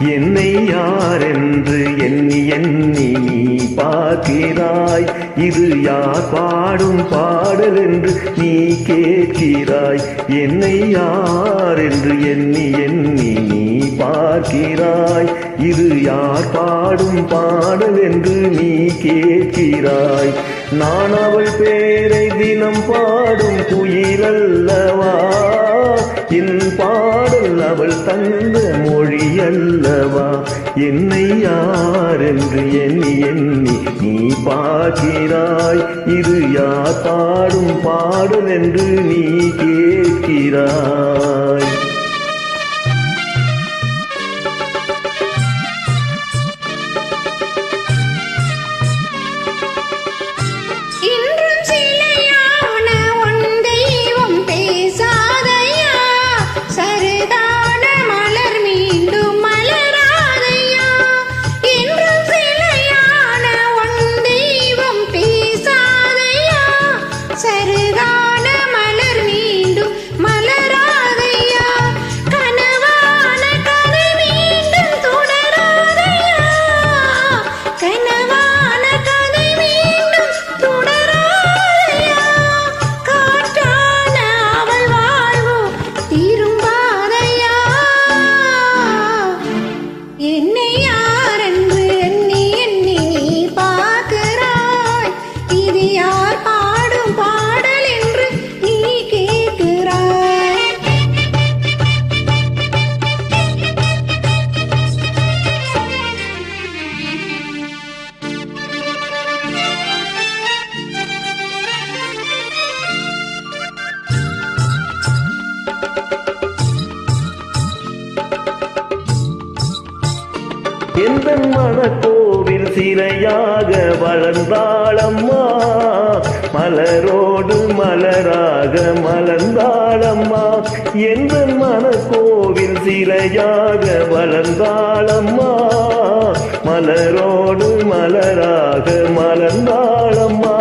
என்னை யாரென்று எண்ணி எண்ணி நீ பார்க்கிறாய். இது யார் பாடும் பாடல் என்று நீ கேட்கிறாய். என்னை யாரென்று எண்ணி எண்ணி நீ பார்க்கிறாய். இது யார் பாடும் பாடல் என்று நீ கேட்கிறாய். நான் அவள் பேரை தினம் பாடும் குயிலல்லவா, என் பாடல் அவள் தந்த மொழி அல்லவா. என்னை யாரென்று எண்ணி எண்ணி நீ பார்க்கிறாய். இது யார் பாடும் பாடல் என்று நீ கேட்கிறாய். எந்தன் மனக்கோவில் சிலையாக வளர்ந்தாளம்மா, மலரோடு மலராக மலர்ந்தாளம்மா. எந்தன் மனக்கோவில் சிலையாக வளர்ந்தாளம்மா, மலரோடு மலராக மலர்ந்தாளம்மா.